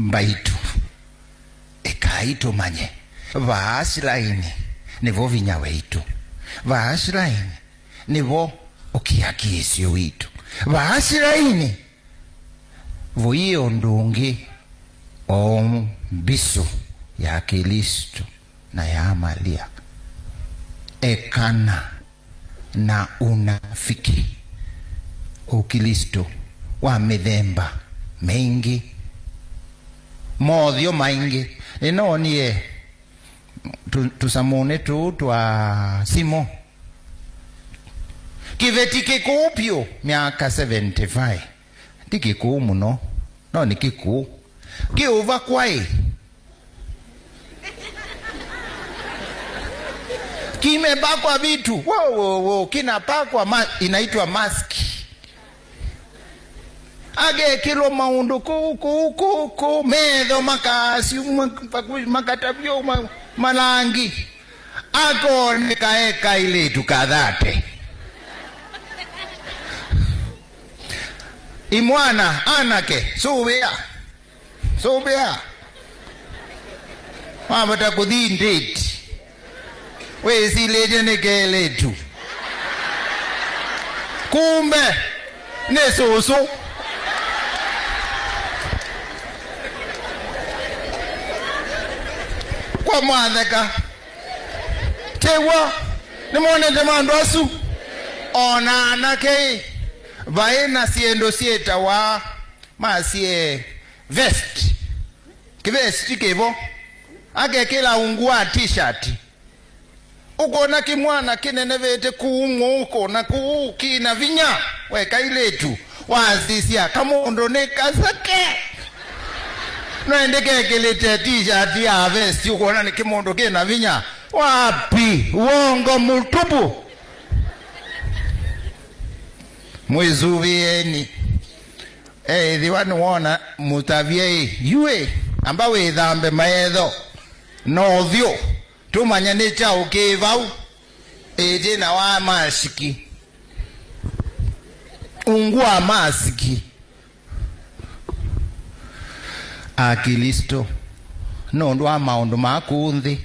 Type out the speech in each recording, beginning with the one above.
mbaitu ekaito manye vaasilaini nivo vinyawe itu vaasilaini nivo ukiakisio itu vaasilaini voiyo ndungi mbisu ya Kristo na ya Maria ekana na unafiki ukristo wa mithemba mengi mothio maingi ino nie tusamone tu twa Simo kiveti kikupyo miaka 75 tikikuu muno no ni kikuu kiuva kwai kimepakwa vitu wo kinapakwa inaitwa maski age kilo maundu ku medho makasi makatavyo malangi akone kaeka ile tukadhate imwana anake subia mabata kudindeti wezi leje nekele tu kumbe nesusu kwa mwadheka tewa nimone demando asu ona anake vaena siendo sieta wa masie vest kivesti kevo ake kila ungua t-shirt ukona kimwana kinenevete kuungo ukona kina vinya weka iletu wazisia kamondo nekazake noendeke kelete t-shirt ya vest ukona ni kimondo kina vinya wapi uongo mtupu mwizuvieni dhiwani wona mutavie yue ambawe dhambe maedho novyo tumanya ni chao kivau na wa masiki ungua masiki Kristo no ndo maundu makunthi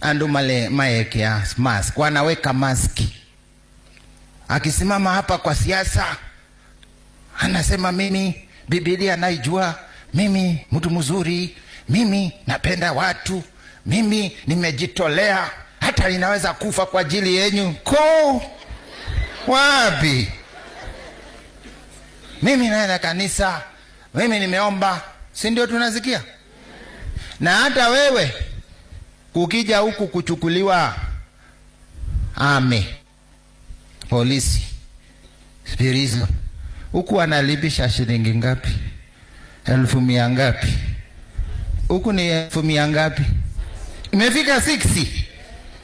andu male maekea mask wanaweka maski akisimama hapa kwa siasa anasema mimi Biblia naijua, mimi mtu mzuri, mimi napenda watu, mimi nimejitolea, hata ninaweza kufa kwa ajili yenu. Wapi? Mimi naenda kanisa, mimi nimeomba, si ndio tunasikia? Na hata wewe ukija huku kuchukuliwa polisi, spiritism, huku analibisha shilingi ngapi? 1,100 ngapi? Huku ni 1,100 ngapi? Imefika 60.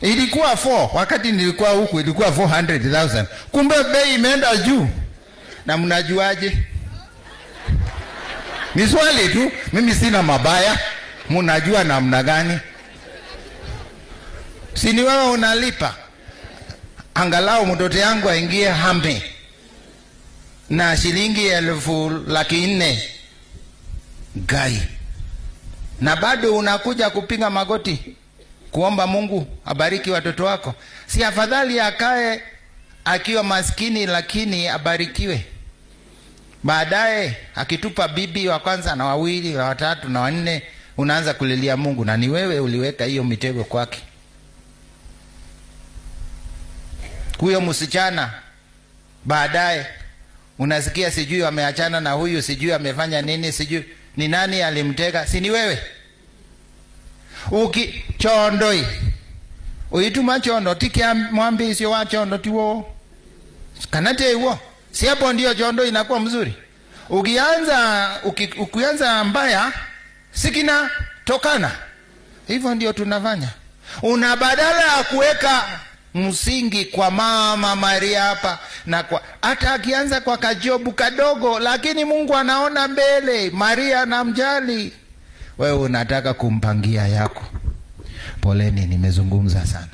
Ilikuwa 4 wakati nilikuwa huku, ilikuwa 400,000. Kumbe bei imeenda juu. Na mnajuaje? Ni swali tu, mimi sina mabaya. Mnajua namna gani? Si ni wewe unalipa? Angalau mtoto yangu aingie Hambe na shilingi 400,000 gai, na bado unakuja kupiga magoti kuomba Mungu abariki watoto wako. Si afadhali akae akiwa maskini lakini abarikiwe, baadaye akitupa bibi wa kwanza na wawili wa watatu na wanne, unaanza kulilia Mungu, na ni wewe uliweka hiyo mitego kwake. Huyo msichana baadaye unasikia sijui wameachana na huyu, sijui amefanya nini, sijui ni nani alimtega, si ni wewe? Chondoi uituma chondo tikia mwambi sio wa chondo tiwo kanate iwo, si hapo ndio chondo inakuwa mzuri. Ukianza mbaya sikina tokana. Hivyo ndio tunafanya. Una badala ya kuweka msingi kwa Mama Maria hapa, na kwa hata akianza kwa kajobu kadogo, lakini Mungu anaona mbele. Maria anamjali. Wewe unataka kumpangia yako. Poleni, nimezungumza sana.